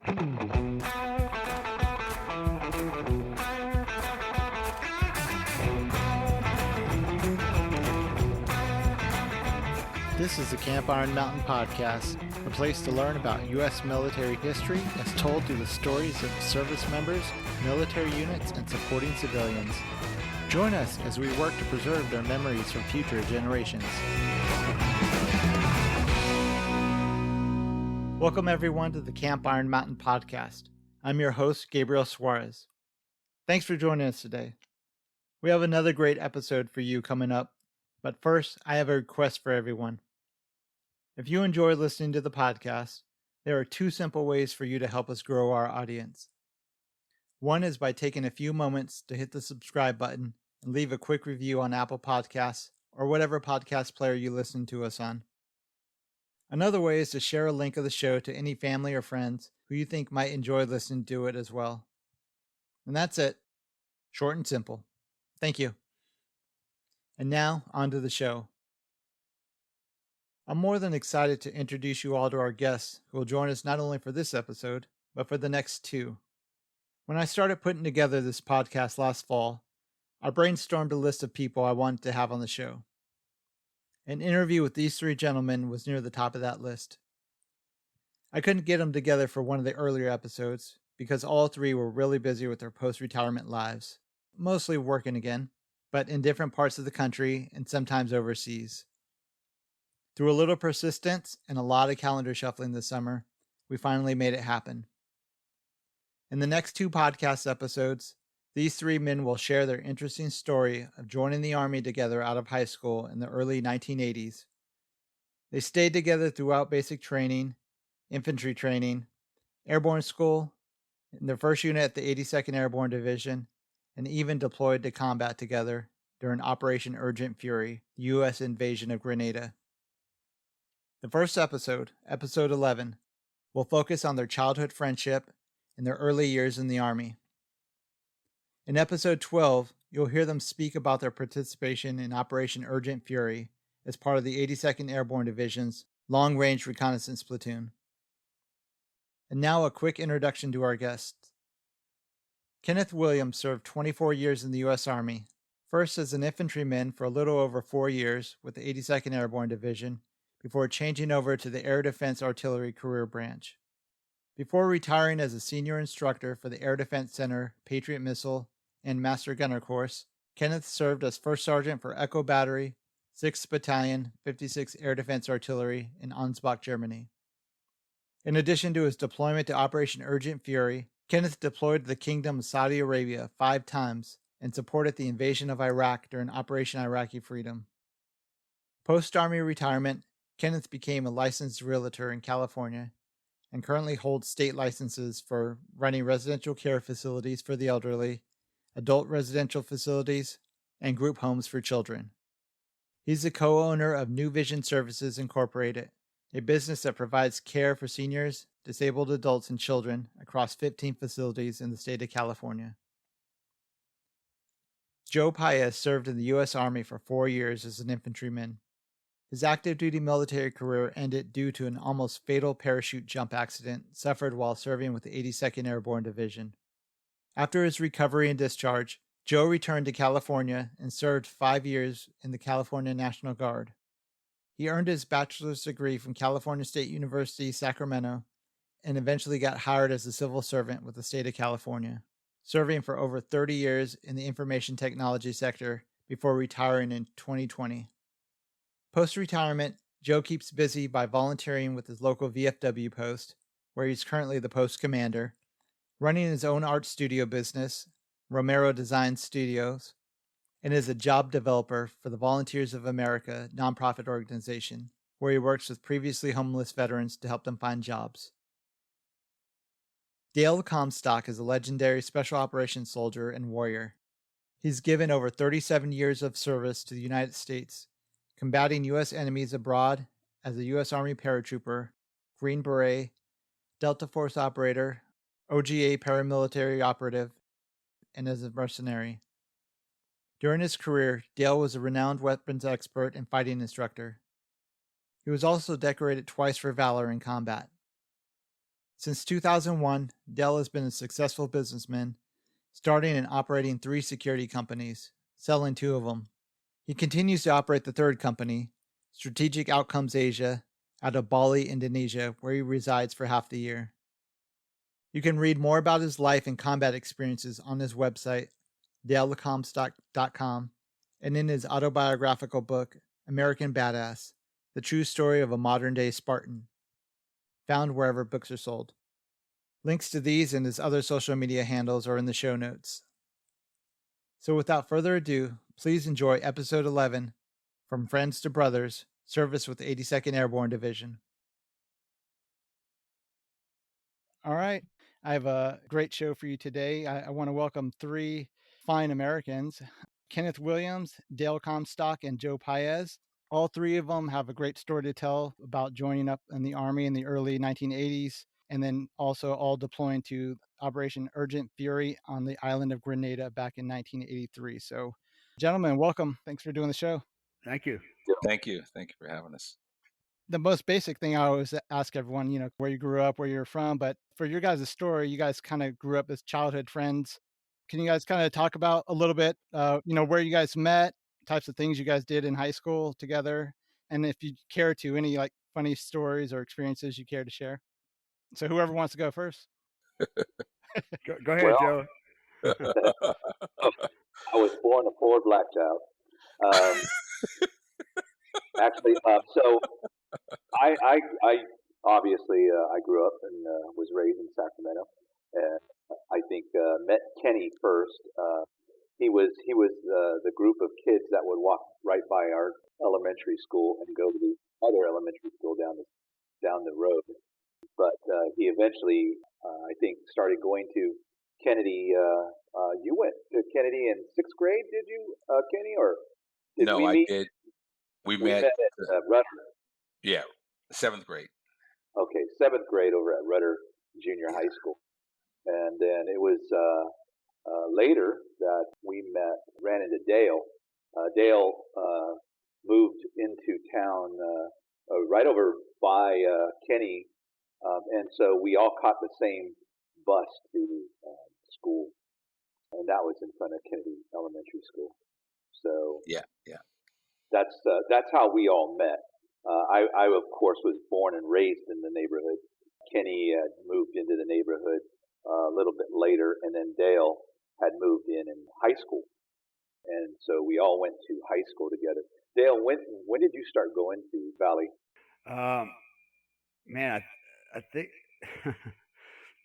This is the Camp Iron Mountain Podcast, a place to learn about U.S. military history as told through the stories of service members, military units, and supporting civilians. Join us as we work to preserve their memories for future generations. Welcome everyone to the Camp Iron Mountain Podcast. I'm your host, Gabriel Suarez. Thanks for joining us today. We have another great episode for you coming up, but first, I have a request for everyone. If you enjoy listening to the podcast, there are two simple ways for you to help us grow our audience. One is by taking a few moments to hit the subscribe button and leave a quick review on Apple Podcasts or whatever podcast player you listen to us on. Another way is to share a link of the show to any family or friends who you think might enjoy listening to it as well. And that's it. Short and simple. Thank you. And now, on to the show. I'm more than excited to introduce you all to our guests who will join us not only for this episode, but for the next two. When I started putting together this podcast last fall, I brainstormed a list of people I wanted to have on the show. An interview with these three gentlemen was near the top of that list. I couldn't get them together for one of the earlier episodes because all three were really busy with their post-retirement lives, mostly working again, but in different parts of the country and sometimes overseas. Through a little persistence and a lot of calendar shuffling this summer, we finally made it happen. In the next two podcast episodes, these three men will share their interesting story of joining the Army together out of high school in the early 1980s. They stayed together throughout basic training, infantry training, airborne school, in their first unit at the 82nd Airborne Division, and even deployed to combat together during Operation Urgent Fury, the U.S. invasion of Grenada. The first episode, episode 11, will focus on their childhood friendship and their early years in the Army. In episode 12, you'll hear them speak about their participation in Operation Urgent Fury as part of the 82nd Airborne Division's long-range reconnaissance platoon. And now a quick introduction to our guests. Kenneth Williams served 24 years in the U.S. Army, first as an infantryman for a little over 4 years with the 82nd Airborne Division, before changing over to the Air Defense Artillery Career Branch. Before retiring as a senior instructor for the Air Defense Center Patriot Missile and Master Gunner Course, Kenneth served as First Sergeant for Echo Battery, 6th Battalion, 56th Air Defense Artillery in Ansbach, Germany. In addition to his deployment to Operation Urgent Fury, Kenneth deployed to the Kingdom of Saudi Arabia 5 times and supported the invasion of Iraq during Operation Iraqi Freedom. Post-Army retirement, Kenneth became a licensed realtor in California and currently holds state licenses for running residential care facilities for the elderly, adult residential facilities, and group homes for children. He's the co-owner of New Vision Services Incorporated, a business that provides care for seniors, disabled adults, and children across 15 facilities in the state of California. Joe Paez served in the U.S. Army for 4 years as an infantryman. His active duty military career ended due to an almost fatal parachute jump accident suffered while serving with the 82nd Airborne Division. After his recovery and discharge, Joe returned to California and served 5 years in the California National Guard. He earned his bachelor's degree from California State University, Sacramento, and eventually got hired as a civil servant with the state of California, serving for over 30 years in the information technology sector before retiring in 2020. Post-retirement, Joe keeps busy by volunteering with his local VFW Post, where he's currently the post commander, running his own art studio business, Romero Design Studios, and is a job developer for the Volunteers of America nonprofit organization, where he works with previously homeless veterans to help them find jobs. Dale Comstock is a legendary special operations soldier and warrior. He's given over 37 years of service to the United States, combating U.S. enemies abroad as a U.S. Army paratrooper, Green Beret, Delta Force operator, OGA paramilitary operative, and as a mercenary. During his career, Dale was a renowned weapons expert and fighting instructor. He was also decorated twice for valor in combat. Since 2001, Dell has been a successful businessman, starting and operating 3 security companies, selling 2 of them. He continues to operate the third company, Strategic Outcomes Asia, out of Bali, Indonesia, where he resides for half the year. You can read more about his life and combat experiences on his website, dalecomstock.com, and in his autobiographical book, American Badass, The True Story of a Modern-Day Spartan, found wherever books are sold. Links to these and his other social media handles are in the show notes. So without further ado, please enjoy episode 11, From Friends to Brothers, Service with the 82nd Airborne Division. All right. I have a great show for you today. I want to welcome 3 fine Americans, Kenneth Williams, Dale Comstock, and Joe Paez. All 3 of them have a great story to tell about joining up in the Army in the early 1980s, and then also all deploying to Operation Urgent Fury on the island of Grenada back in 1983. So, gentlemen, welcome. Thanks for doing the show. Thank you. Thank you. Thank you for having us. The most basic thing I always ask everyone, where you grew up, where you're from, but for your guys' story, you guys kind of grew up as childhood friends. Can you guys kind of talk about a little bit, where you guys met, types of things you guys did in high school together, and if you care to, any like funny stories or experiences you care to share? So whoever wants to go first. Go ahead, Joe. I was born a poor black child. So I obviously I grew up and was raised in Sacramento, and I think met Kenny first. He was the group of kids that would walk right by our elementary school and go to the other elementary school down the road. But he eventually, I think, started going to Kennedy. You went to Kennedy in 6th grade, did you, Kenny, or did No, we I meet? did. We met at Rudder. Yeah, 7th grade. Okay, 7th grade over at Rudder Junior High School, and then it was later that we ran into Dale. Dale moved into town right over by Kenny, and so we all caught the same bus to school, and that was in front of Kennedy Elementary School. So yeah, that's how we all met. I of course was born and raised in the neighborhood. Kenny had moved into the neighborhood a little bit later, and then Dale had moved in high school, and so we all went to high school together. Dale, when did you start going to Valley? Man, I think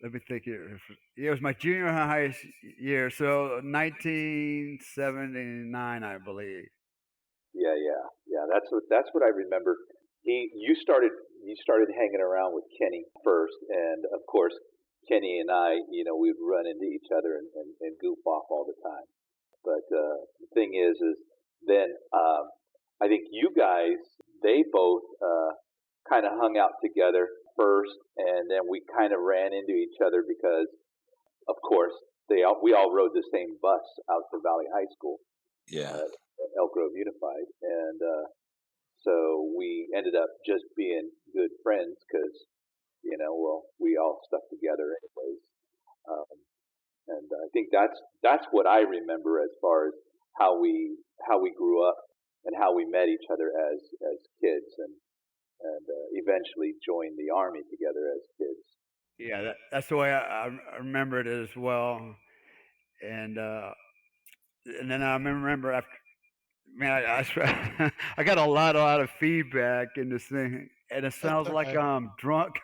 let me think here. It was my junior high year, so 1979, I believe. Yeah. That's what I remember. You started hanging around with Kenny first, and of course, Kenny and I, we'd run into each other and goof off all the time. But the thing is then I think you guys, they both kind of hung out together first, and then we kind of ran into each other because, of course, we all rode the same bus out to Valley High School. Yeah. Elk Grove Unified, and so we ended up just being good friends because, we all stuck together anyways. And I think that's what I remember as far as how we grew up and how we met each other as kids, and eventually joined the Army together as kids. Yeah, that's the way I remember it as well. And then I remember after, man, I I got a lot of feedback in this thing, and it sounds okay. like I'm drunk.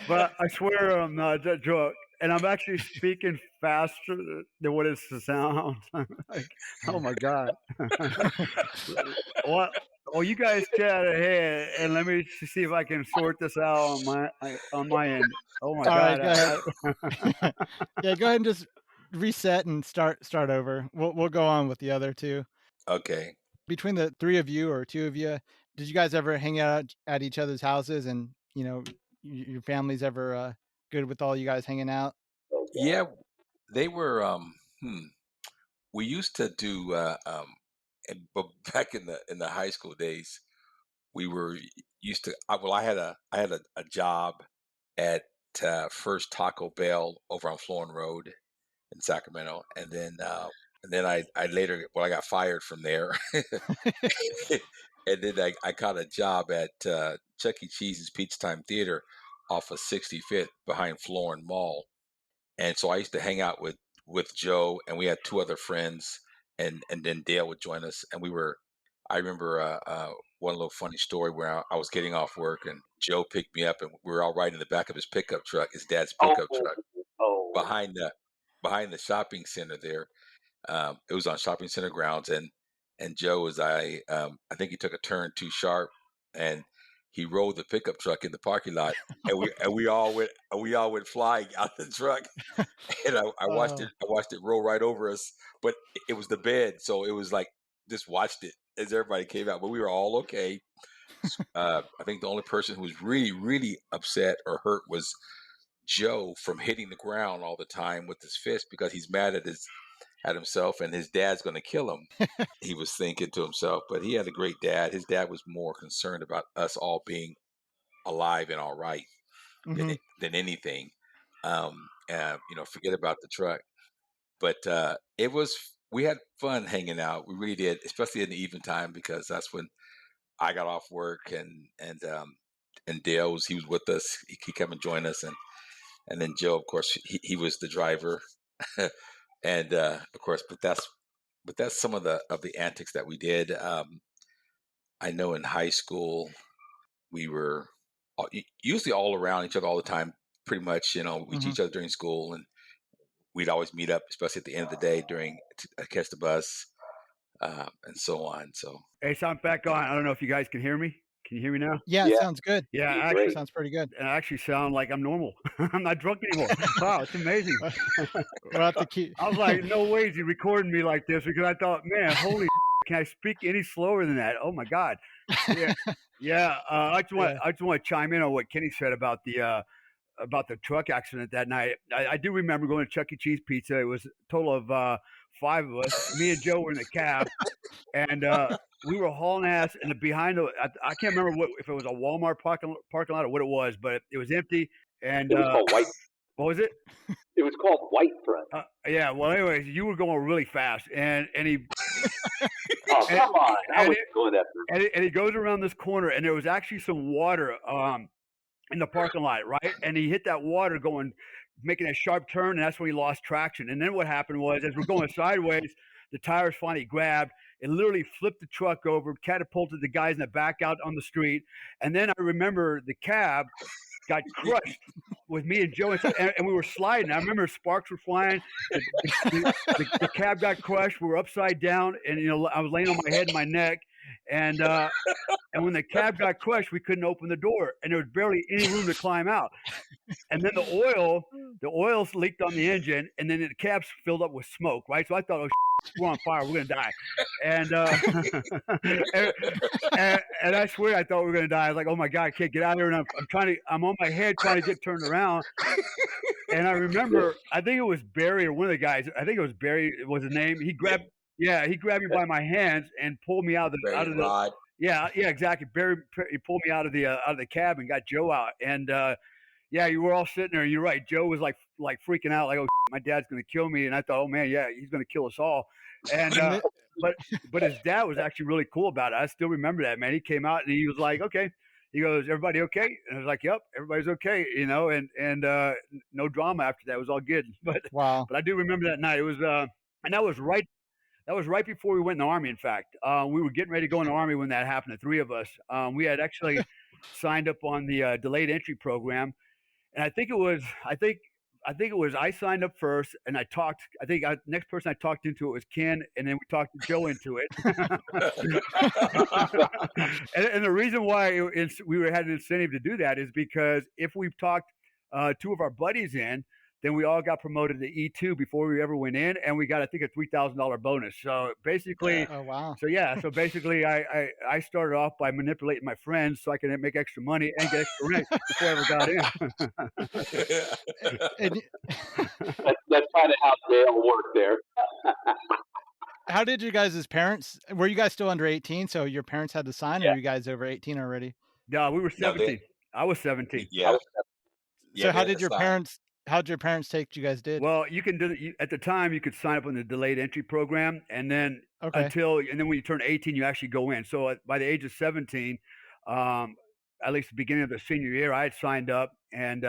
But I swear I'm not drunk, and I'm actually speaking faster than what it sounds. Like, oh my god! Well, you guys chat ahead, and let me see if I can sort this out on my end. Oh my god! All right, go ahead. Yeah, go ahead and just reset and start over. We'll go on with the other 2. Okay. Between the 3 of you or 2 of you, did you guys ever hang out at each other's houses, and your family's ever good with all you guys hanging out? Yeah, they were. We used to do. But back in the high school days, we were used to. I had a job at First Taco Bell over on Florin Road in Sacramento, and then I later, I got fired from there, and then I got a job at Chuck E. Cheese's Pizza Time Theater off of 65th behind Florin Mall, and so I used to hang out with Joe, and we had two other friends, and then Dale would join us, and we were. I remember one little funny story where I was getting off work, and Joe picked me up, and we were all riding in the back of his pickup truck, his dad's pickup truck, behind the shopping center there. It was on shopping center grounds, and Joe was I think he took a turn too sharp, and he rolled the pickup truck in the parking lot, and we all went flying out the truck, and I watched it roll right over us, but it was the bed, so it was like just watched it as everybody came out, but we were all okay. I think the only person who was really, really upset or hurt was Joe from hitting the ground all the time with his fist because he's mad at himself, and his dad's going to kill him. He was thinking to himself, but he had a great dad. His dad was more concerned about us all being alive and all right than anything. Forget about the truck. But we had fun hanging out. We really did, especially in the evening time, because that's when I got off work, and Dale was with us. He came and joined us, and then Joe, of course, he was the driver, and of course, but that's some of the antics that we did. I know in high school we were usually all around each other all the time, pretty much. We see each other during school, and we'd always meet up, especially at the end of the day to catch the bus, and so on. So, hey, so I'm back on. I don't know if you guys can hear me. Can you hear me now? Yeah, it sounds good. Yeah, actually sounds pretty good. And I actually sound like I'm normal. I'm not drunk anymore. Wow, it's amazing. We'll have to keep... I was like, no way is he recording me like this, because I thought, man, holy, can I speak any slower than that? Oh my God. Yeah. I just want to chime in on what Kenny said about the truck accident that night. I do remember going to Chuck E. Cheese Pizza. It was a total of 5 of us. Me and Joe were in the cab, and we were hauling ass. And behind I can't remember if it was a Walmart parking lot or what it was, but it was empty. And it was called White. What was it? It was called White Front. Yeah. Well, anyways, you were going really fast, and he. Oh, come on! I was going that fast. And he goes around this corner, and there was actually some water in the parking lot, right? And he hit that water making a sharp turn, and that's when he lost traction. And then what happened was, as we're going sideways, the tires finally grabbed. It literally flipped the truck over, catapulted the guys in the back out on the street. And then I remember the cab got crushed with me and Joe, and we were sliding. I remember sparks were flying. The cab got crushed. We were upside down, and I was laying on my head and my neck. And when the cab got crushed, we couldn't open the door, and there was barely any room to climb out. And then the oil leaked on the engine, and then the cab's filled up with smoke, right? So I thought, we're on fire, we're gonna die. And and I swear I thought we were gonna die. I was like, oh my God, I can't get out of here. And I'm on my head trying to get turned around. And I remember, I think it was Barry or one of the guys. I think it was Barry was his name. He grabbed me by my hands and pulled me out of the rod. Yeah, exactly. Barry, he pulled me out of the cab and got Joe out. And you were all sitting there. And you're right. Joe was like freaking out, like, oh, my dad's gonna kill me. And I thought, oh man, yeah, he's gonna kill us all. And but his dad was actually really cool about it. I still remember that, man. He came out and he was like, okay. He goes, everybody okay? And I was like, yep, everybody's okay, and no drama after that. It was all good. But wow. But I do remember that night. It was and that was right before we went in the Army. In fact, we were getting ready to go in the Army when that happened. The 3 of us, we had actually signed up on the delayed entry program, and I think it was I signed up first, and I talked. I think next person I talked into it was Ken, and then we talked Joe into it. and the reason why we had an incentive to do that is because if we talked 2 of our buddies in, then we all got promoted to E2 before we ever went in, and we got, I think, a $3,000 bonus. So basically, oh wow. So basically, I started off by manipulating my friends so I could make extra money and get extra rank before I ever got in. That's kind of how Dale worked there. How did you guys, as parents, were you guys still under 18? So your parents had to sign, or were you guys over 18 already? No, we were Now 17. I was 17. yeah, So how they did your decide. parents? How'd your parents take you guys did? Well, you can do at the time you could sign up on the delayed entry program, and then Okay. and then when you turn 18, you actually go in. So by the age of 17, um, at least the beginning of the senior year, I had signed up, and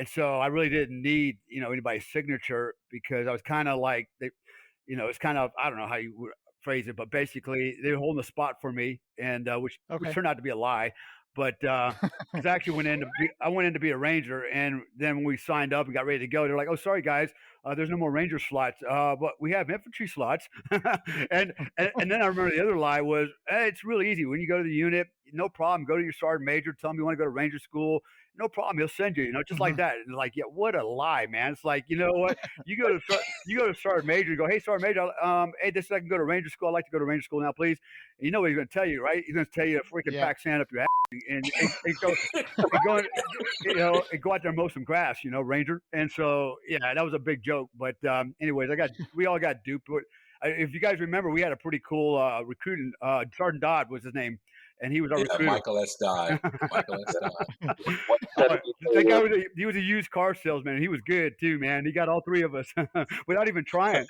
so I really didn't need anybody's signature because I was kind of like it's kind of I don't know how you would phrase it, but basically they were holding a spot for me, and which Okay. turned out to be a lie, but because I actually I went in to be a ranger, and then when we signed up and got ready to go, they're like, "Oh, sorry guys, there's no more ranger slots, but we have infantry slots." and then I remember the other lie was, "Hey, it's really easy. When you go to the unit, no problem. Go to your sergeant major, tell him you want to go to ranger school. No problem. He'll send you. Just like that." And like, yeah, what a lie, man. It's like, you know what? You go to sergeant major, you go, "Hey, sergeant major, hey, this I can go to ranger school. I'd like to go to ranger school now, please." And you know what he's going to tell you, right? He's going to tell you to freaking Yeah. pack sand up your ass and go and go out there and mow some grass, ranger. And so yeah, that was a big joke. But anyways, we all got duped. If you guys remember, we had a pretty cool recruiting. Sergeant Dodd was his name, and he was our recruiter. Michael S. Dodd. Michael S. Dodd. That guy he was a used car salesman, and he was good too, man. He got all three of us without even trying.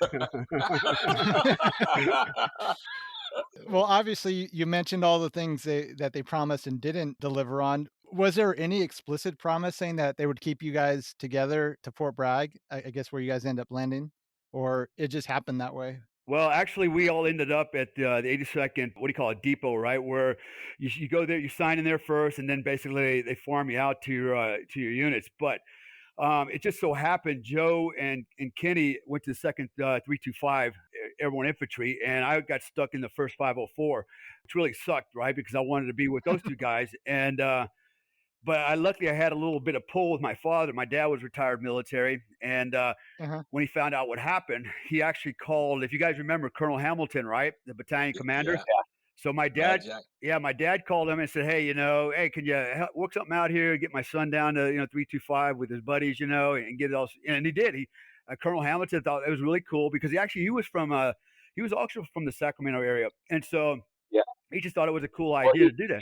Well, obviously, you mentioned all the things that they promised and didn't deliver on. Was there any explicit promise saying that they would keep you guys together to Fort Bragg, I guess where you guys end up landing, or it just happened that way? Well, actually, we all ended up at the 82nd, what do you call it, depot, right? Where you go there, you sign in there first, and then basically they farm you out to your units. But it just so happened Joe and Kenny went to the second 325 Airborne Infantry, and I got stuck in the first 504, which really sucked, right? Because I wanted to be with those two guys, and but luckily I had a little bit of pull with my father. My dad was retired military, and Uh-huh. when he found out what happened, he actually called. If you guys remember Colonel Hamilton, right, the battalion commander. Yeah. So my Mad dad, Jack. my dad called him and said, "Hey, hey, can you work something out here? Get my son down to 325 with his buddies, and get it all." And he did. Colonel Hamilton thought it was really cool because he was also from the Sacramento area, and so Yeah. he just thought it was a cool idea to do that.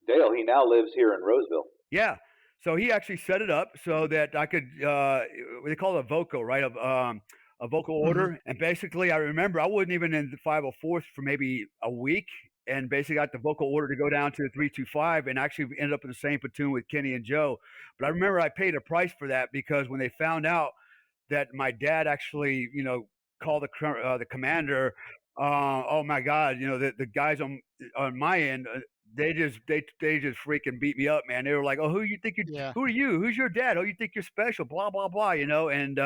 Dale, he now lives here in Roseville. Yeah. So he actually set it up so that I could, they call it a voco, right? A vocal order. And basically, I remember I wasn't even in the 504th for maybe a week, and basically got the vocal order to go down to the 325, and actually ended up in the same platoon with Kenny and Joe. But I remember I paid a price for that because when they found out that my dad actually, called the commander, oh my God, the guys on my end. They just freaking beat me up, man. They were like, "Oh, who are you? Who's your dad? Oh, you think you're special? Blah blah blah," And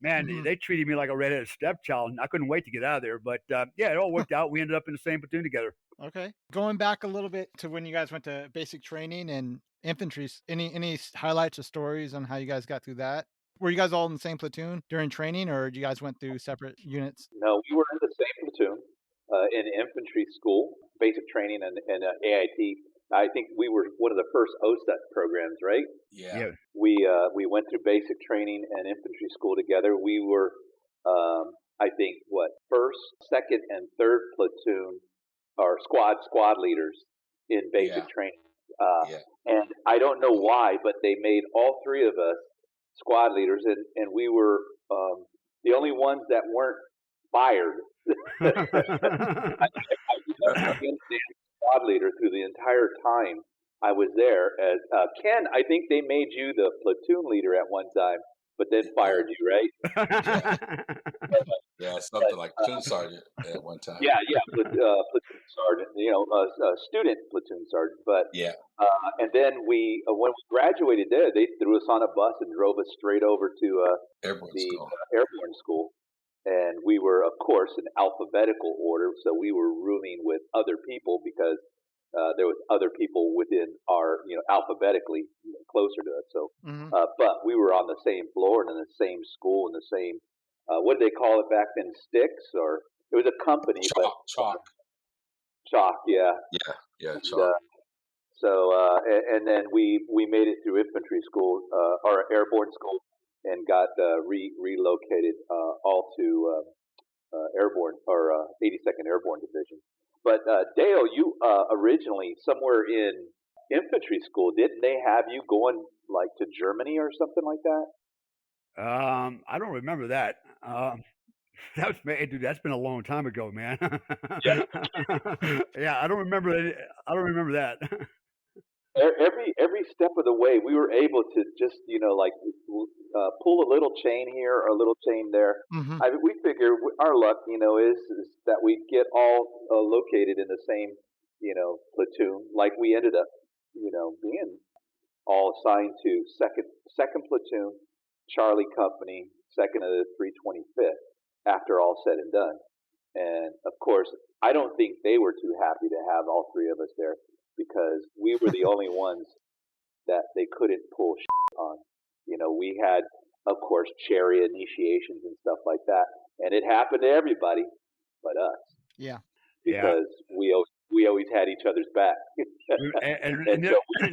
man, they treated me like a redheaded stepchild, and I couldn't wait to get out of there. But yeah, it all worked out. We ended up in the same platoon together. Okay. Going back a little bit to when you guys went to basic training and infantry, any highlights or stories on how you guys got through that? Were you guys all in the same platoon during training, or you guys went through separate units? No, we were in the same platoon in infantry school, basic training, and AIT. I think we were one of the first OSET programs, right? Yeah. We went through basic training and infantry school together. We were, I think, first, second, and third platoon or squad leaders in basic training. And I don't know why, but they made all three of us squad leaders, and we were the only ones that weren't fired. I never been squad leader through the entire time I was there. As Ken, I think they made you the platoon leader at one time, but then fired you, right? Yeah, something like platoon sergeant at one time. Yeah, platoon sergeant. Student platoon sergeant. But and then when we graduated there, they threw us on a bus and drove us straight over to Airborne School. And we were, of course, in alphabetical order, so we were rooming with other people because there was other people within our, alphabetically closer to us. So, but we were on the same floor and in the same school and the same. What did they call it back then? Sticks, or it was a company, chalk, yeah, chalk. And then we made it through infantry school, or airborne school, and got relocated all to airborne or 82nd Airborne Division. But Dale, you originally somewhere in infantry school, didn't they have you going like to Germany or something like that? I don't remember that. That was dude. That's been a long time ago, man. Yeah. Yeah, I don't remember. I don't remember that. Every step of the way, we were able to just like pull a little chain here or a little chain there. Hmm. We figure our luck, is that we get all located in the same platoon. Like we ended up being all assigned to second platoon, Charlie Company, second of the 325th. After all said and done, and of course, I don't think they were too happy to have all three of us there because we were the only ones that they couldn't pull on. We had, of course, cherry initiations and stuff like that, and it happened to everybody but us Yeah. Yeah. because we always had each other's back. And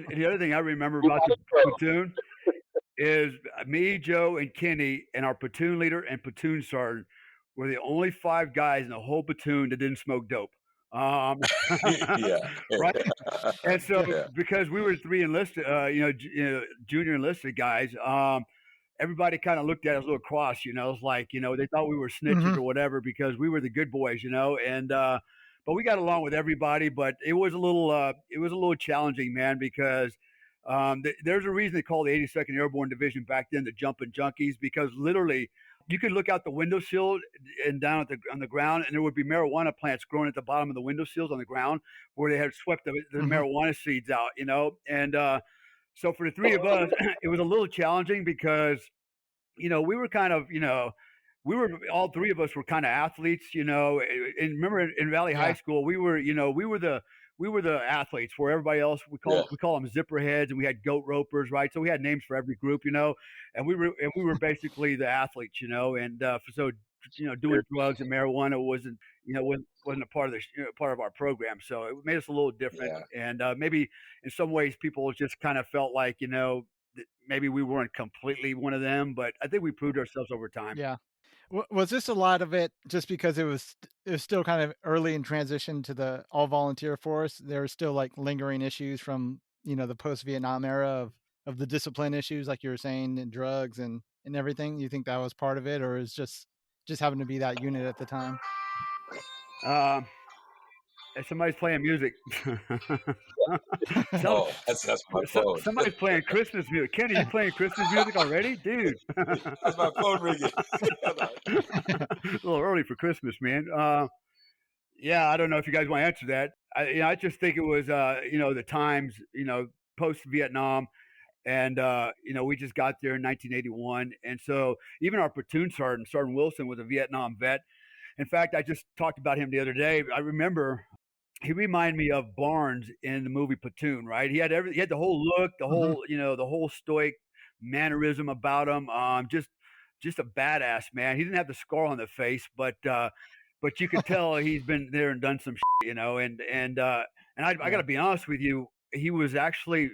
the other thing I remember about the platoon is me, Joe, and Kenny, and our platoon leader and platoon sergeant were the only 5 guys in the whole platoon that didn't smoke dope. Yeah. Right. And so, Yeah. because we were 3 enlisted, junior enlisted guys, everybody kind of looked at us a little cross. It's like they thought we were snitches Mhm. or whatever because we were the good boys, and but we got along with everybody. But it was a little challenging, man, because there's a reason they call the 82nd Airborne Division back then the Jumpin' Junkies, because literally you could look out the windowsill and down on the ground, and there would be marijuana plants growing at the bottom of the windowsills on the ground where they had swept the Mhm. marijuana seeds out, and so for the 3 of us, it was a little challenging because we were kind of we were all 3 of us were kind of athletes, and remember in Valley High Yeah. School we were we were the athletes where everybody else we Yeah. call them zipper heads, and we had goat ropers, right? So we had names for every group, and we were basically the athletes, and so doing drugs and marijuana wasn't a part of part of our program, so it made us a little different, Yeah. and maybe in some ways people just kind of felt like that maybe we weren't completely one of them, but I think we proved ourselves over time. Yeah. Was this a lot of it just because it was still kind of early in transition to the all volunteer force? There were still like lingering issues from the post Vietnam era of the discipline issues, like you were saying, and drugs and everything. You think that was part of it, or is just happened to be that unit at the time? Um, and somebody's playing music. Some, Oh, that's my phone. somebody's playing Christmas music. Kenny, you playing Christmas music already, dude? That's my phone ringing. A little early for Christmas, man. Yeah, I don't know if you guys want to answer that. I just think it was, the times, post Vietnam, and we just got there in 1981, and so even our platoon Sergeant Wilson, was a Vietnam vet. In fact, I just talked about him the other day. I remember he reminded me of Barnes in the movie Platoon, right? He had the whole look, the Mhm. whole, the whole stoic mannerism about him. Just a badass, man. He didn't have the scar on the face, but you could tell he's been there and done some shit, and I got to Yeah. be honest with you, he was actually,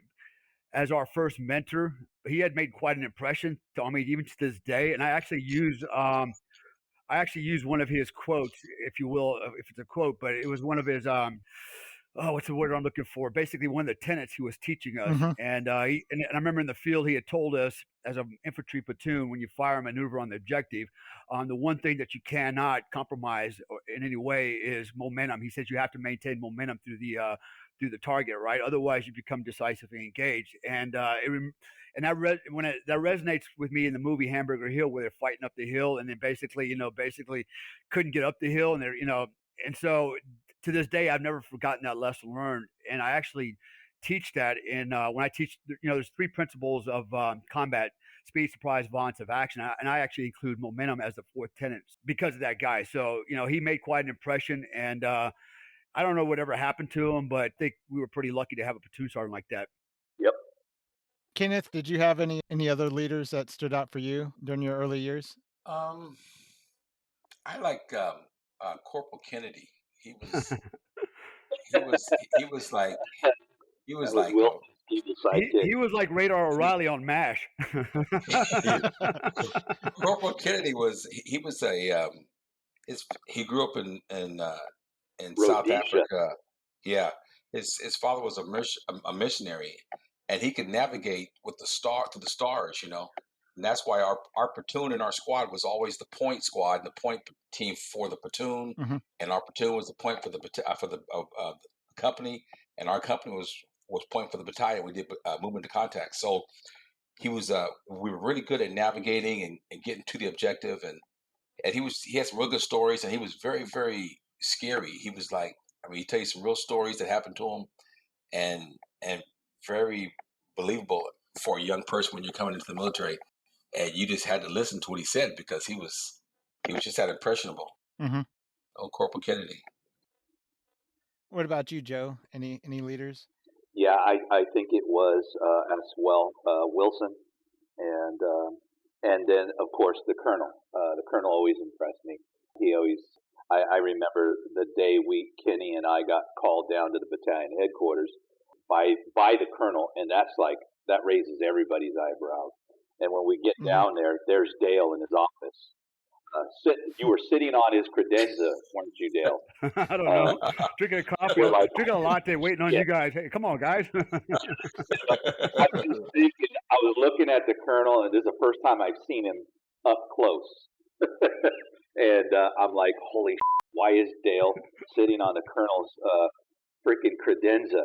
as our first mentor, he had made quite an impression on me even to this day. And I actually used one of his quotes, if you will, if it's a quote, but it was one of his what's the word I'm looking for? Basically, one of the tenets he was teaching us, Mhm. and and I remember in the field he had told us, as an infantry platoon, when you fire a maneuver on the objective, the one thing that you cannot compromise in any way is momentum. He says you have to maintain momentum through the target, right? Otherwise, you become decisively engaged. And and that resonates with me in the movie Hamburger Hill, where they're fighting up the hill, and then basically couldn't get up the hill, and and so to this day, I've never forgotten that lesson learned, and I actually teach that in when I teach. There's 3 principles of combat: speed, surprise, violence, action, and I actually include momentum as the 4th tenet because of that guy. So he made quite an impression, and I don't know whatever happened to him, but I think we were pretty lucky to have a platoon sergeant like that. Yep. Kenneth, did you have any other leaders that stood out for you during your early years? Um, I like Corporal Kennedy. He was he was like he was That was like Wilson's evil sidekick. He was like Radar O'Reilly on MASH. Corporal Kennedy was he was a he grew up in in South Rhodesia. Africa. Yeah, his father was a missionary, and he could navigate with the stars, and that's why our platoon and our squad was always the point squad and the point team for the platoon, Mhm. and our platoon was the point for the company, and our company was point for the battalion. We did movement to contact. So we were really good at navigating and getting to the objective, and he had some real good stories, and he was very, very scary. He was like, I mean, he tell you some real stories that happened to him, and very believable for a young person when you're coming into the military, and you just had to listen to what he said because he was just that impressionable. Mhm. Oh, Corporal Kennedy. What about you, Joe? Any leaders? Yeah, I think it was as well Wilson, and then of course the colonel. The colonel always impressed me. He always. I remember the day Kenny and I got called down to the battalion headquarters by the colonel, and that raises everybody's eyebrows. And when we get Mhm. down there, there's Dale in his office. You were sitting on his credenza, weren't you, Dale? I don't know. Drinking a coffee, We're like, drinking a latte, waiting on yeah. you guys. Hey, come on, guys. I was just thinking, I was looking at the colonel, and this is the first time I've seen him up close. And I'm like, holy shit, why is Dale sitting on the colonel's freaking credenza?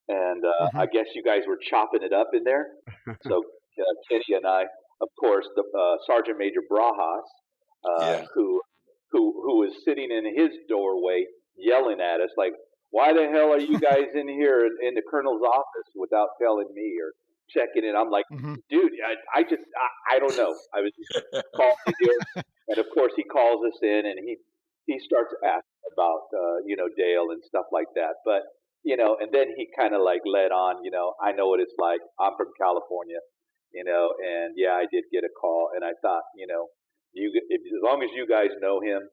And I Mhm. guess you guys were chopping it up in there. So Kenny and I, of course, the Sergeant Major Brajas, Yeah. who was sitting in his doorway yelling at us like, "Why the hell are you guys in here in the colonel's office without telling me or checking in?" I'm like, Mhm. dude, I don't know. I was just calling in here, and of course he calls us in and he starts asking about Dale and stuff like that, but and then he kind of like led on, I know what it's like. I'm from California, and yeah, I did get a call, and I thought, as long as you guys know him,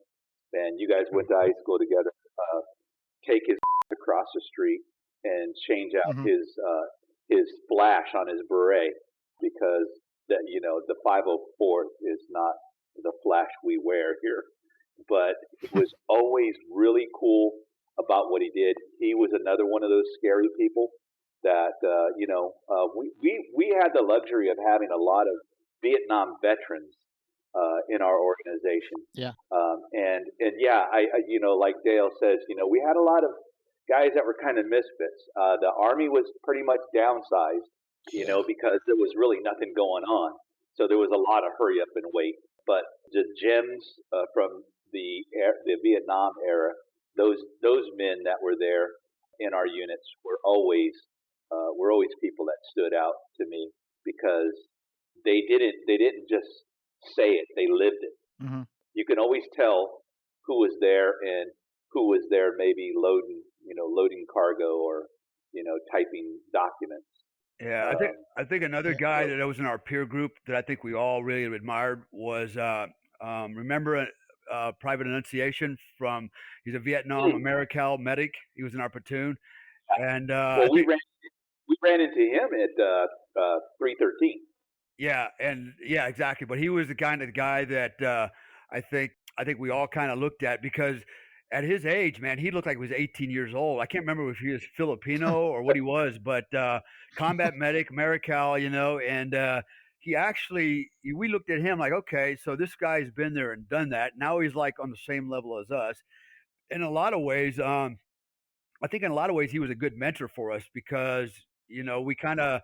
and you guys went to high school together, take his across the street and change out Mhm. his flash on his beret because that the 504 is not the flash we wear here, but he was always really cool about what he did. He was another one of those scary people that we had the luxury of having a lot of Vietnam veterans in our organization, Yeah. and yeah, like Dale says, we had a lot of guys that were kind of misfits. The Army was pretty much downsized, Yeah. because there was really nothing going on, so there was a lot of hurry up and wait. But the gems from the Vietnam era, those men that were there in our units were always people that stood out to me because they didn't just say it, they lived it. Mhm. You can always tell who was there and who was there maybe loading cargo or typing documents. Yeah, Um, I think another Yeah. guy that was in our peer group that I think we all really admired was remember Private Annunciation from he's a Vietnam hmm, Americal medic. He was in our platoon, and I well, we think ran into him at 313. yeah, exactly. But he was the kind of guy that I think we all kind of looked at because at his age, man, he looked like he was 18 years old. I can't remember if he was Filipino or what he was, but combat medic, Marical, and he actually we looked at him like, okay, so this guy's been there and done that. Now he's like on the same level as us. In a lot of ways, I think in a lot of ways he was a good mentor for us because we kind of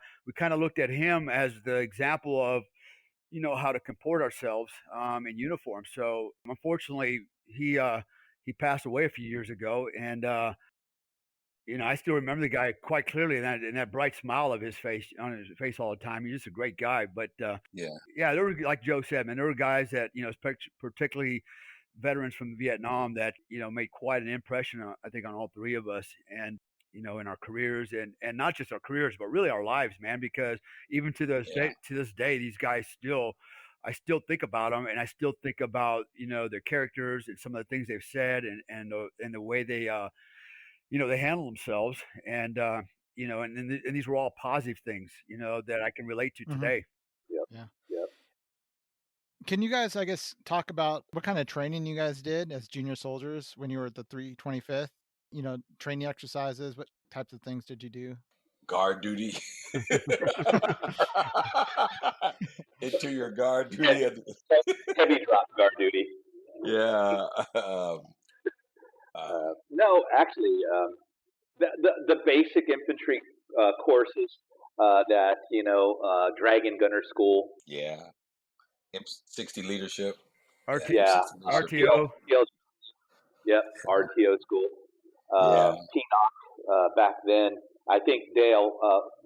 looked at him as the example of how to comport ourselves in uniform. So unfortunately, he passed away a few years ago, and I still remember the guy quite clearly, and that bright smile of his face on his face all the time. He's just a great guy. But Yeah. yeah, there were like Joe said, man, there were guys that particularly veterans from Vietnam that made quite an impression, I think, on all three of us, and in our careers, and not just our careers, but really our lives, man. Because even Yeah. to this day, these guys still, I still think about them, and I still think about their characters and some of the things they've said, and the way they they handle themselves, and and these were all positive things that I can relate to Mhm. today. Yep, Yeah. yep. Can you guys, I guess, talk about what kind of training you guys did as junior soldiers when you were at the 325th? Training exercises. What types of things did you do? Guard duty. Interior guard duty. Heavy drop guard duty. Yeah. No, actually, the basic infantry courses that Dragon Gunner School. Yeah. 60 leadership. Yeah, 60 leadership. RTO. Yep, RTO school. Yeah. PNOC back then. I think Dale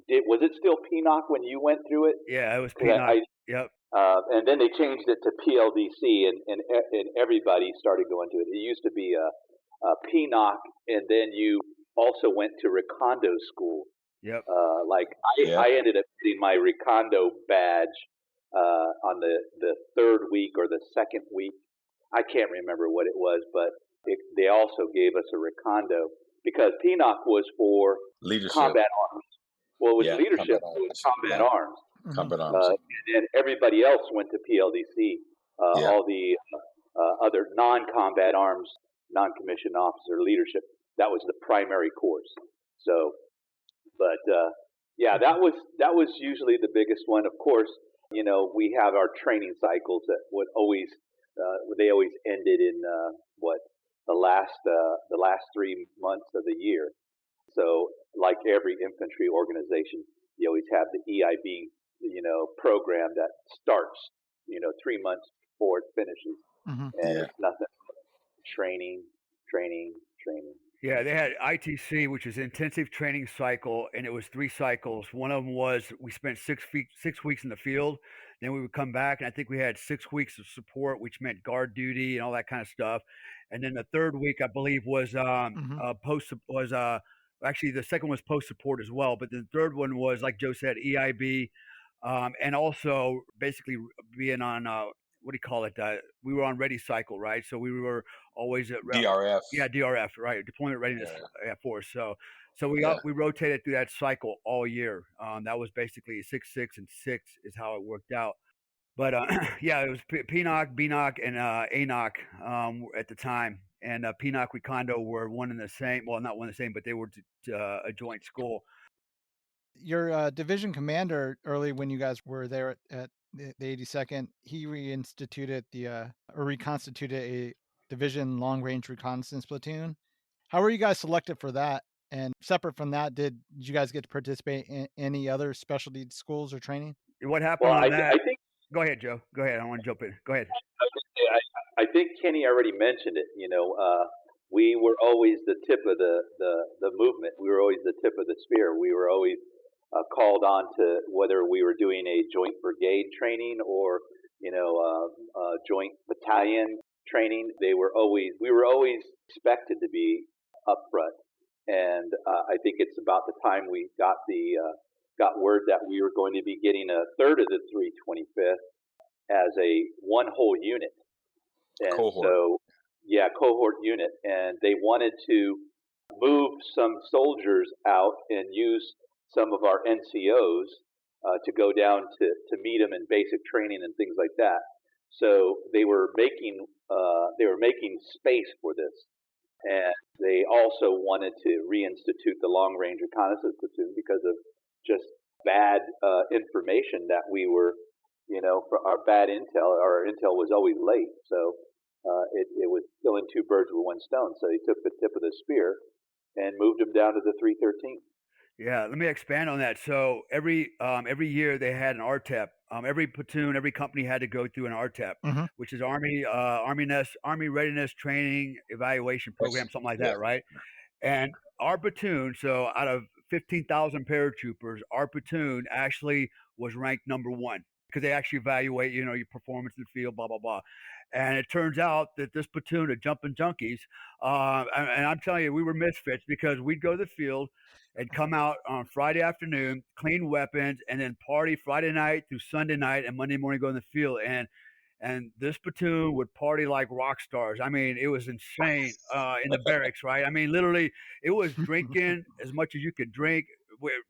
was it still PNOC when you went through it? Yeah, it was PNOC. Yep. And then they changed it to PLDC, and everybody started going to it. It used to be a PNOC, and then you also went to Recondo school. Yep. I ended up getting my Recondo badge on the third week or the second week. I can't remember what it was, but they also gave us a Recondo because PNOC was for leadership. Combat arms. Well, it was leadership for combat arms. Combat arms. And everybody else went to PLDC. All the other non-combat arms, non-commissioned officer leadership. That was the primary course. So, but that was usually the biggest one. Of course, we have our training cycles that would always they always ended in the last 3 months of the year. So, like every infantry organization, you always have the EIB, program that starts, 3 months before it finishes, and it's nothing but training. Yeah, they had ITC, which is intensive training cycle, and it was 3 cycles. One of them was we spent 6 weeks in the field, then we would come back, and I think we had 6 weeks of support, which meant guard duty and all that kind of stuff. And then the third week, I believe, was actually the second was post support as well, but the third one was, like Joe said, EIB, and also basically being on what do you call it? We were on ready cycle, right? So we were always at DRF. Yeah, DRF, right? Deployment readiness force. So we rotated through that cycle all year. That was basically 6, 6, and 6 is how it worked out. But it was PNOC, BNOC, and ANOC at the time. And PNOC, Recondo were one and the same. Well, not one and the same, but they were a joint school. Your division commander, early when you guys were there at the 82nd, he reconstituted a division long-range reconnaissance platoon. How were you guys selected for that? And separate from that, did you guys get to participate in any other specialty schools or training? What happened on that? I think. Go ahead, Joe. Go ahead. I don't want to jump in. Go ahead. I think Kenny already mentioned it. We were always the tip of the movement. We were always the tip of the spear. We were always called on to whether we were doing a joint brigade training or joint battalion training. We were always expected to be up front. And I think it's about the time we got word that we were going to be getting a third of the 325th as a one whole unit. And cohort. So, cohort unit. And they wanted to move some soldiers out and use some of our NCOs to go down to meet them in basic training and things like that. So they were making space for this. And they also wanted to reinstitute the long range reconnaissance platoon because of just bad information that we were, for our bad intel. Our intel was always late, so it was killing 2 birds with 1 stone. So he took the tip of the spear and moved them down to the 313. Yeah, let me expand on that. So every year they had an RTEP. Every platoon, every company had to go through an RTEP, which is Army Readiness Training Evaluation Program, something like that, right? And our platoon, so out of 15,000 paratroopers, our platoon actually was ranked number 1 because they actually evaluate, your performance in the field, blah blah blah. And it turns out that this platoon of jumping junkies, and I'm telling you, we were misfits because we'd go to the field and come out on Friday afternoon, clean weapons, and then party Friday night through Sunday night, and Monday morning go in the field. And this platoon would party like rock stars. I mean, it was insane in the barracks, right? I mean, literally, it was drinking as much as you could drink,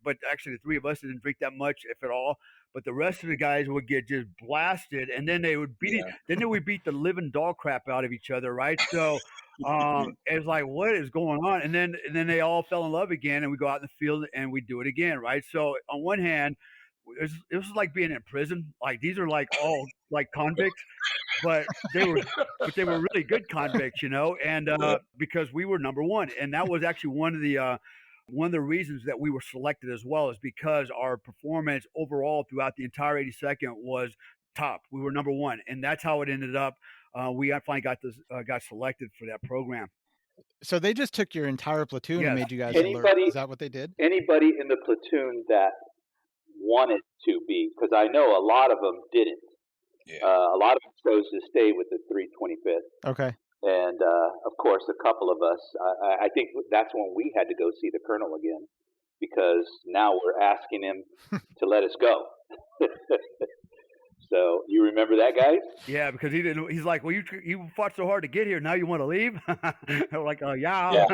but actually the three of us didn't drink that much, if at all. But the rest of the guys would get just blasted, and then they would beat it. Then they would beat the living dog crap out of each other, right? So it's like, what is going on? And then they all fell in love again, and we go out in the field and we do it again, right? So on one hand, it was like being in prison. Like these are like all like convicts, but they were really good convicts, you know, and because we were number one, and that was actually one of the reasons that we were selected as well, is because our performance overall throughout the entire 82nd was top. We were number one, and that's how it ended up. We finally got selected for that program. So they just took your entire platoon and Yes. made you guys alert. Is that what they did? Anybody in the platoon that wanted to be, because I know a lot of them didn't. Yeah. A lot of them chose to stay with the 325th. Okay. And of course, a couple of us, I think that's when we had to go see the colonel again, because now we're asking him to let us go. So you remember that, guys? Yeah, because he didn't. He's like, well, you fought so hard to get here. Now you want to leave? We're like, oh yeah.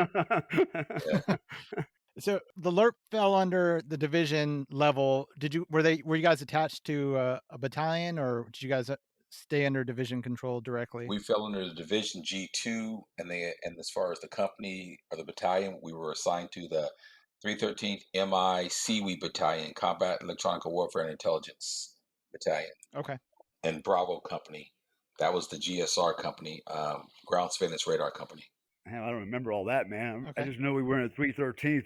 So the LRP fell under the division level. Were you guys attached to a battalion, or did you guys stay under division control directly? We fell under the Division G2, and as far as the company or the battalion, we were assigned to the 313th MI Seaweed Battalion, Combat Electronic Warfare and Intelligence Battalion. Okay. And Bravo Company. That was the GSR company, Ground Surveillance Radar Company. I don't remember all that, man. Okay. I just know we were in the 313th.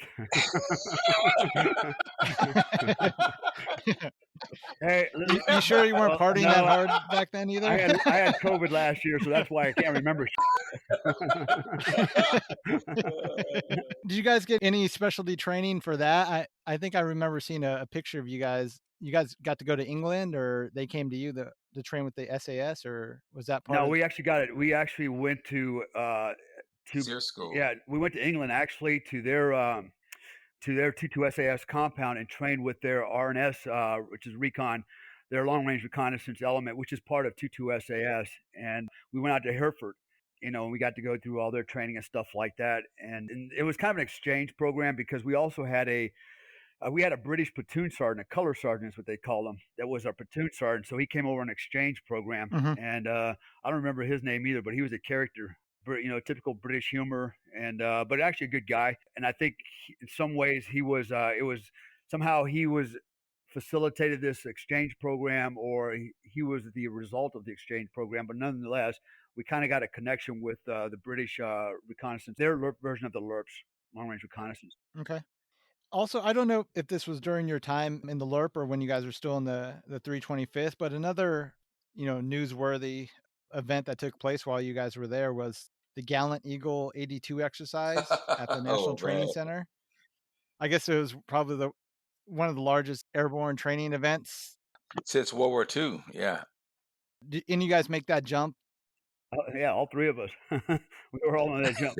Hey, you sure you weren't partying that hard back then either? I had COVID last year, so that's why I can't remember. Did you guys get any specialty training for that? I think I remember seeing a picture of you guys. You guys got to go to England, or they came to you to train with the SAS, or was that part? No, we actually got it. We actually went to SEER school. Yeah, we went to England actually to their T2 SAS compound and trained with their RNS, which is recon, their long range reconnaissance element, which is part of T2 SAS. And we went out to Hereford, you know, and we got to go through all their training and stuff like that. And it was kind of an exchange program, because we also had a British platoon sergeant, a color sergeant is what they call him. That was our platoon sergeant. So he came over an exchange program, and I don't remember his name either, but he was a character. You know, typical British humor, and but actually a good guy. And I think in some ways he was facilitated this exchange program, or he was the result of the exchange program. But nonetheless, we kind of got a connection with the British reconnaissance, their version of the LRPs, long range reconnaissance. Okay. Also, I don't know if this was during your time in the LRP or when you guys were still in the 325th, but another, newsworthy event that took place while you guys were there was the Gallant Eagle 82 exercise at the National Training Center. I guess it was probably one of the largest airborne training events since World War II. Yeah. Did any of you guys make that jump? Yeah, all three of us. We were all on that jump.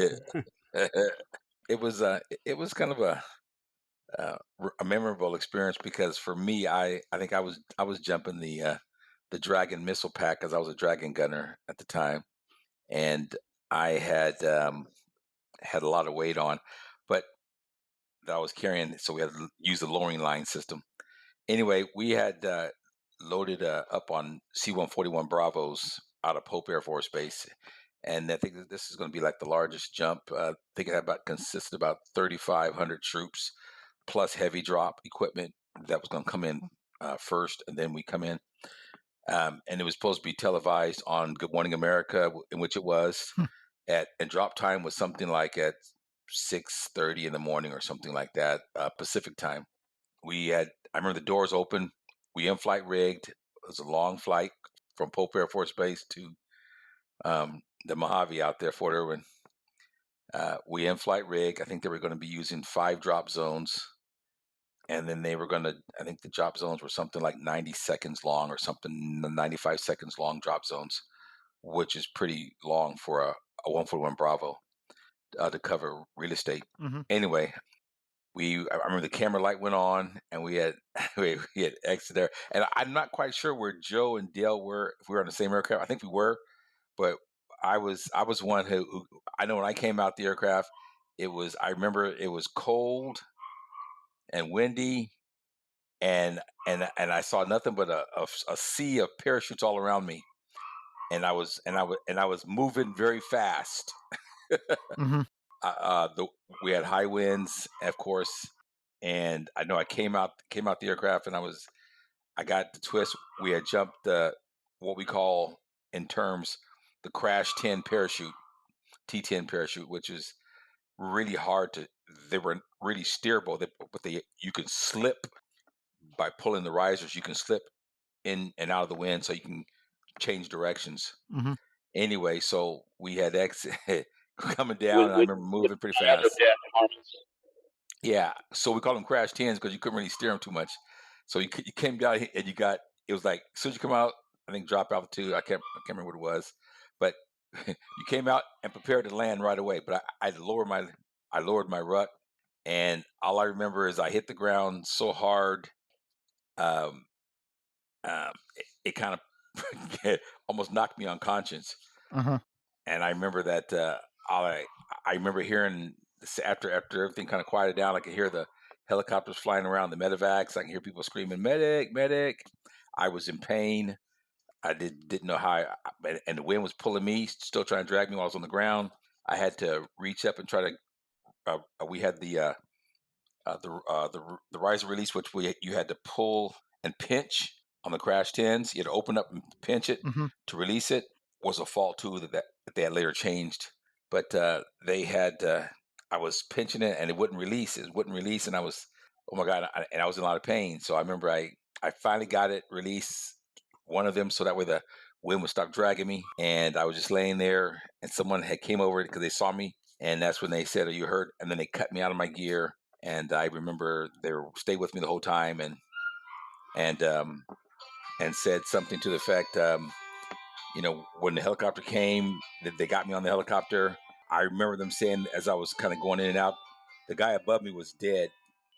It was kind of a memorable experience, because for me, I think I was jumping the Dragon missile pack, because I was a Dragon gunner at the time, and I had a lot of weight on, but that I was carrying, so we had to use the lowering line system. Anyway, we had loaded up on C-141 Bravos out of Pope Air Force Base, and I think this is going to be like the largest jump. I think it consisted about 3,500 troops plus heavy drop equipment that was going to come in first, and then we come in. And it was supposed to be televised on Good Morning America, in which it was. And drop time was something like at 6:30 in the morning or something like that, Pacific time. I remember the doors open. We in-flight rigged. It was a long flight from Pope Air Force Base to the Mojave out there, Fort Irwin. We in-flight rig. I think they were going to be using 5 drop zones. And then they were I think the drop zones were something like 90 seconds long or something, 95 seconds long drop zones, which is pretty long for a 141 Bravo to cover real estate. Mm-hmm. Anyway, I remember the camera light went on, and we had exit there. And I'm not quite sure where Joe and Dale were, if we were on the same aircraft. I think we were, but I was one who I know when I came out the aircraft, I remember it was cold. and windy, and I saw nothing but a sea of parachutes all around me, and I was moving very fast. Mm-hmm. We had high winds, of course, and I know I came out the aircraft, and I got the twist. We had jumped what we call in terms the crash 10 parachute, T10 parachute, which is really hard to. They were really steerable, but you can slip by pulling the risers. You can slip in and out of the wind, so you can change directions. Mm-hmm. Anyway, so we had coming down, With and I remember moving pretty out of fast. death harness. Yeah, so we call them crash 10s because you couldn't really steer them too much. So you came down and it was like as soon as you come out, I think drop altitude. I can't remember what it was, but you came out and prepared to land right away. But I lowered my rut, and all I remember is I hit the ground so hard, um, it kind of almost knocked me unconscious. Uh-huh. And I remember that I remember hearing after everything kind of quieted down, I could hear the helicopters flying around, the medevacs. I can hear people screaming, "Medic, medic!" I was in pain. I didn't know how, and the wind was pulling me, still trying to drag me while I was on the ground. I had to reach up and try to. We had the riser release, which you had to pull and pinch on the crash 10s. You had to open up and pinch it Mm-hmm. to release it. Was a fault too that they had later changed, but they had. I was pinching it and it wouldn't release. It wouldn't release, and I was, oh my god, and I was in a lot of pain. So I remember I finally got it release, one of them, so that way the wind would stop dragging me. And I was just laying there, and someone had came over because they saw me, and that's when they said, "Are you hurt?" And then they cut me out of my gear. And I remember they stayed with me the whole time, and said something to the effect, when the helicopter came, they got me on the helicopter. I remember them saying as I was kind of going in and out, the guy above me was dead,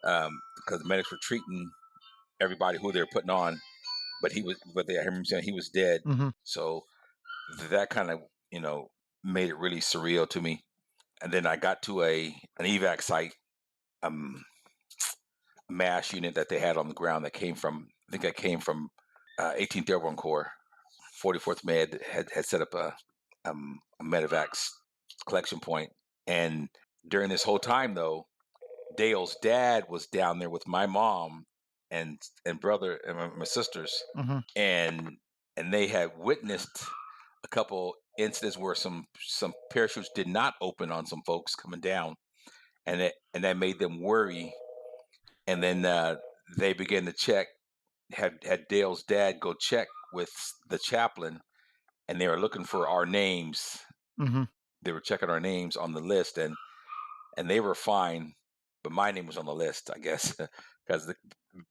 because the medics were treating everybody who they were putting on, but I heard him saying he was dead. Mm-hmm. So that kind of made it really surreal to me. And then I got to an evac site. MASH unit that they had on the ground that came from, I think that came from 18th Airborne Corps. 44th Med had set up a medevac collection point. And during this whole time, though, Dale's dad was down there with my mom and brother and my sisters, Mm-hmm. and they had witnessed a couple incidents where some parachutes did not open on some folks coming down, and that made them worry. And then they began to check, had Dale's dad go check with the chaplain, and they were looking for our names. Mm-hmm. They were checking our names on the list, and they were fine, but my name was on the list, I guess,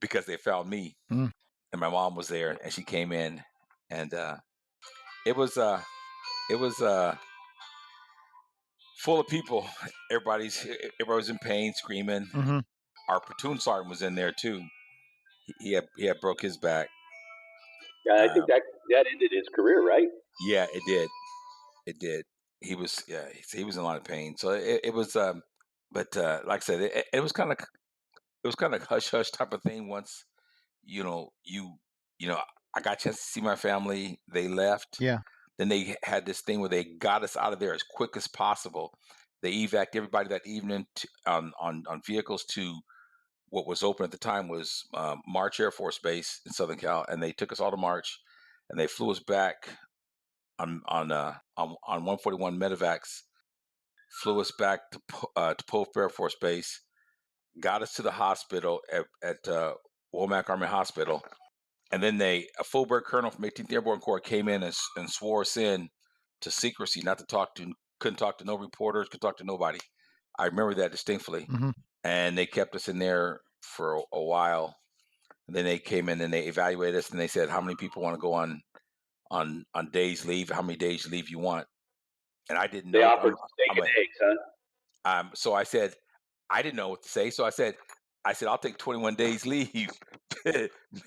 because they found me. Mm. And my mom was there, and she came in, and it was full of people. Everybody was in pain, screaming. Mm-hmm. Our platoon sergeant was in there too. He had broke his back. Yeah, I think that ended his career, right? Yeah, it did. It did. He was he was in a lot of pain. So it was but like I said, it was kind of hush hush type of thing. Once you know I got a chance to see my family. They left. Yeah. Then they had this thing where they got us out of there as quick as possible. They evacuated everybody that evening on vehicles to what was open at the time was March Air Force Base in Southern Cal, and they took us all to March, and they flew us back on 141 medevacs, flew us back to Pope Air Force Base, got us to the hospital at Womack Army Hospital, and then a full-bird colonel from 18th Airborne Corps came in and swore us in to secrecy, not to talk to, couldn't talk to no reporters, could talk to nobody. I remember that distinctly. Mm-hmm. And they kept us in there for a while. And then they came in and they evaluated us, and they said, how many people want to go on days leave? How many days leave you want? And I didn't know. They offered steak and eggs, huh? So I said, I didn't know what to say. So I said, I'll take 21 days leave,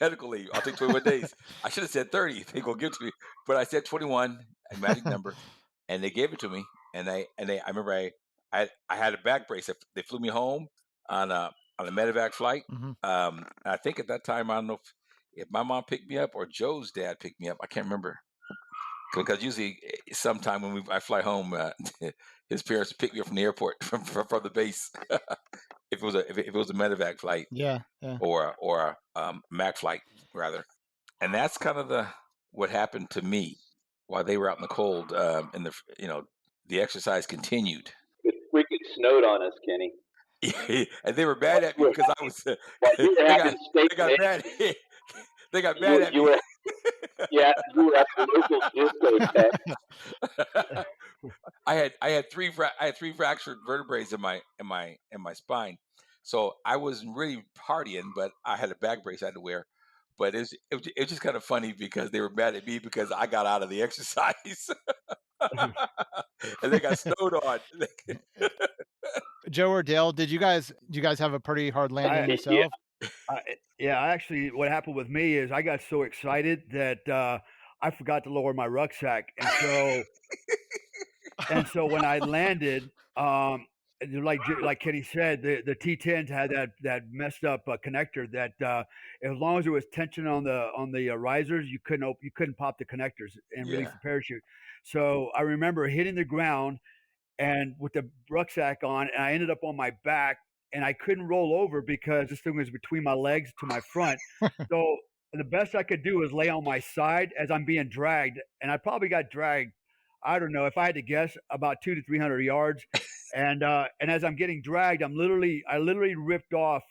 medical leave. I'll take 21 days. I should have said 30. They go give it to me, but I said 21, a magic number, and they gave it to me. And I remember I had a back brace. They flew me home on on a medevac flight. Mhm. I think at that time, I don't know if my mom picked me up or Joe's dad picked me up. I can't remember, because usually sometime when I fly home, his parents pick me up from the airport from the base. if it was a medevac flight Yeah. or a Mac flight rather, and that's kind of what happened to me while they were out in the cold. And the exercise continued. It freaking snowed on us, Kenny. And they were mad at me While because I was. you were They having steak got and mad. eggs, They got mad at you me. were you were at the local discotheque. I had three fractured vertebrae in my spine, so I wasn't really partying, but I had a back brace I had to wear. But it was just kind of funny because they were mad at me because I got out of the exercise, and they got snowed on. Joe or Dale, did you guys have a pretty hard landing yourself? Actually, what happened with me is I got so excited that I forgot to lower my rucksack, and so when I landed, like Kenny said, the T10s had that messed up connector that as long as there was tension on the risers, you couldn't pop the connectors and release Yeah. the parachute. So I remember hitting the ground and with the rucksack on, and I ended up on my back, and I couldn't roll over because this thing was between my legs to my front. So the best I could do was lay on my side as I'm being dragged, and I probably got dragged, I don't know, if I had to guess, about 200 to 300 yards. And as I'm getting dragged, I literally ripped off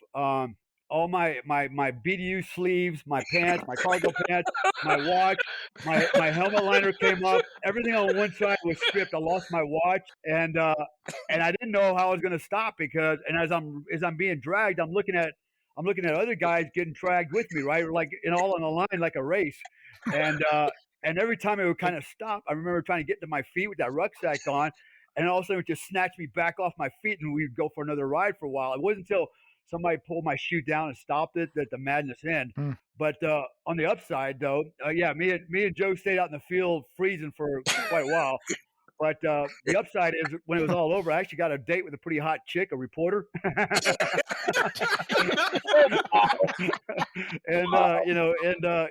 all my BDU sleeves, my pants, my cargo pants, my watch, my helmet liner came up. Everything on one side was stripped. I lost my watch, and I didn't know how I was going to stop because. And as I'm being dragged, I'm looking at other guys getting dragged with me, right? Like all on the line, like a race, and every time it would kind of stop, I remember trying to get to my feet with that rucksack on, and all of a sudden it would just snatch me back off my feet, and we'd go for another ride for a while. It wasn't until somebody pulled my chute down and stopped it that the madness ended. Hmm. But on the upside, though, me and Joe stayed out in the field freezing for quite a while. But the upside is when it was all over, I actually got a date with a pretty hot chick, a reporter. And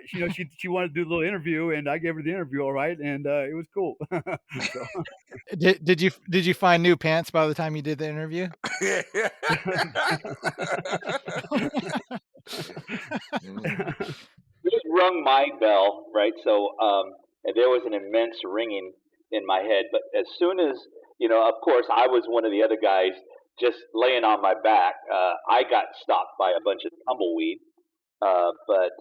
she wanted to do a little interview, and I gave her the interview, all right, and it was cool. So, Did you find new pants by the time you did the interview? It rung my bell, right? So, and there was an immense ringing in my head. But as soon as, of course, I was one of the other guys just laying on my back. I got stopped by a bunch of tumbleweed. But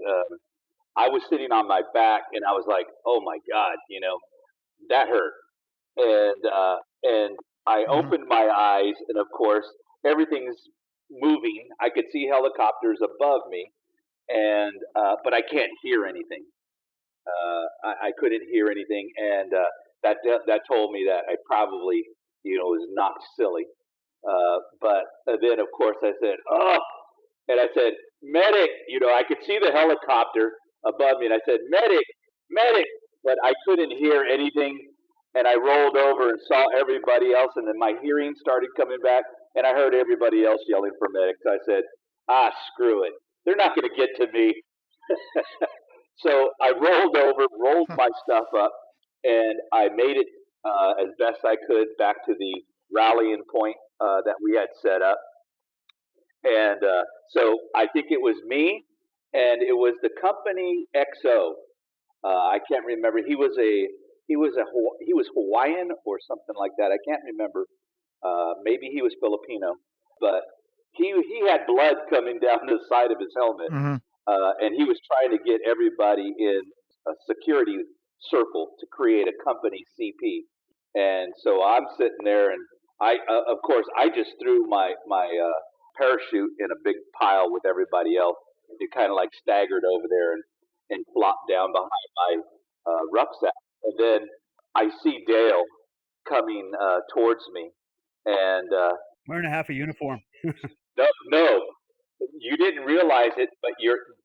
I was sitting on my back, and I was like, "Oh my God, that hurt." And I opened my eyes, and of course, everything's moving. I could see helicopters above me, and but I can't hear anything. I couldn't hear anything, and that told me that I probably was knocked silly. But then, of course, I said, "Oh," and I said, "Medic!" I could see the helicopter above me, and I said, "Medic, medic!" But I couldn't hear anything, and I rolled over and saw everybody else, and then my hearing started coming back, and I heard everybody else yelling for medic. So I said, "Ah, screw it! They're not going to get to me." So I rolled over, rolled my stuff up, and I made it as best I could back to the rallying point that we had set up. And so I think it was me, and it was the company XO. I can't remember. He was Hawaiian or something like that. I can't remember. Maybe he was Filipino, but he had blood coming down the side of his helmet, and he was trying to get everybody in a security circle to create a company CP. And so I'm sitting there, and of course, I just threw my parachute in a big pile with everybody else. It kind of like staggered over there and flopped down behind my rucksack. And then I see Dale coming towards me, and wearing a half a uniform. no, you didn't realize it, but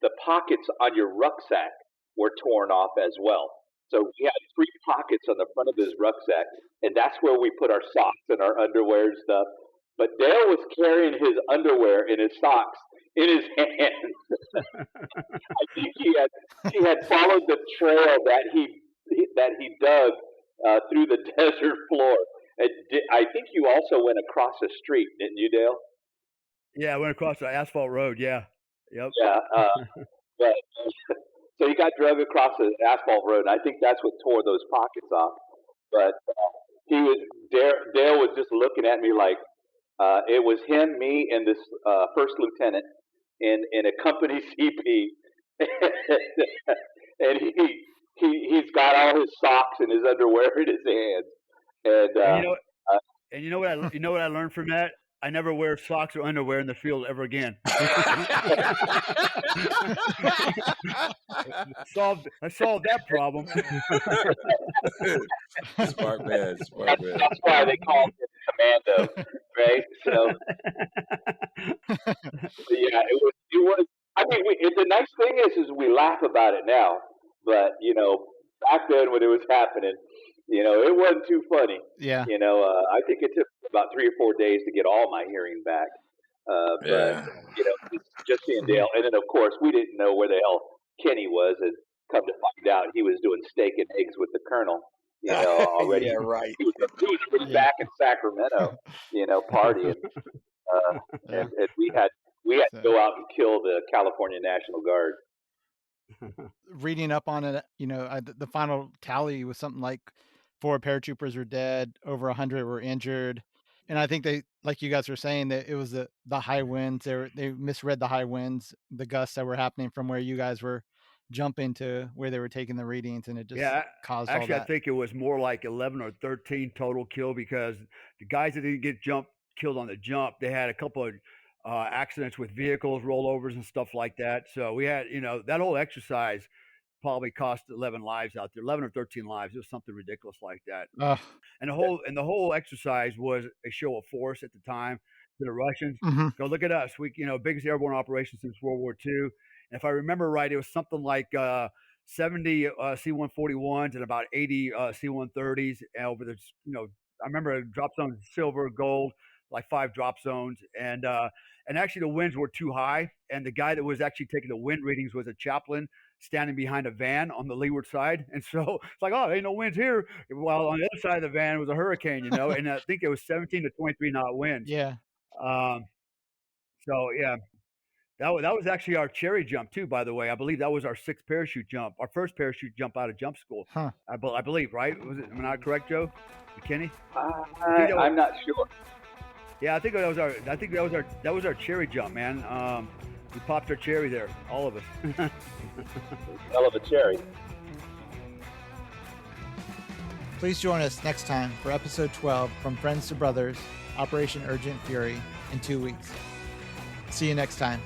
the pockets on your rucksack were torn off as well. So we had 3 pockets on the front of his rucksack, and that's where we put our socks and our underwear and stuff. but Dale was carrying his underwear and his socks in his hands. I think he had followed the trail that he dug through the desert floor. I think you also went across the street, didn't you, Dale? Yeah, I went across the asphalt road. Yeah. Yep. Yeah. But so he got drug across the asphalt road, and I think that's what tore those pockets off. But Dale was just looking at me like it was him, me, and this first lieutenant in a company CP, and he's got all his socks and his underwear in his hands, and you know what I learned from that? I never wear socks or underwear in the field ever again. I solved that problem. Smart man. That's why they call him Commando, right? So, yeah, it was. I mean, the nice thing is we laugh about it now, but back then when it was happening, it wasn't too funny. Yeah. I think it took about 3 or 4 days to get all my hearing back. But just seeing Dale, and then of course we didn't know where the hell Kenny was, and come to find out he was doing steak and eggs with the colonel. Already. Yeah, right. He was already back in Sacramento, partying, and we had to go out and kill the California National Guard. Reading up on it, the final tally was something like 4 paratroopers were dead, over 100 were injured. And I think they, like you guys were saying, that it was the high winds. They misread the high winds, the gusts that were happening from where you guys were jumping to where they were taking the readings, and it just caused all that. Actually, I think it was more like 11 or 13 total kill, because the guys that didn't get killed on the jump, they had a couple of accidents with vehicles, rollovers, and stuff like that. So we had, that whole exercise probably cost 11 lives out there, 11 or 13 lives. It was something ridiculous like that. And the whole exercise was a show of force at the time to the Russians. Mm-hmm. Go look at us. We, biggest airborne operation since World War II. And if I remember right, it was something like 70 C-141s and about 80 C-130s over the, I remember drop zones, silver, gold, like 5 drop zones. And actually the winds were too high. And the guy that was actually taking the wind readings was a chaplain standing behind a van on the leeward side. And so it's like, oh, ain't no winds here. While on the other side of the van was a hurricane, and I think it was 17 to 23 knot winds. Yeah. So yeah, that was actually our cherry jump too, by the way. I believe that was our 6th parachute jump, our first parachute jump out of jump school. Huh. I believe, right? Am I not correct, Joe? McKinney? I'm not sure. Yeah, I think that was our cherry jump, man. We popped our cherry there, all of us. Hell of a cherry. Please join us next time for episode 12 from Friends to Brothers, Operation Urgent Fury, in 2 weeks. See you next time.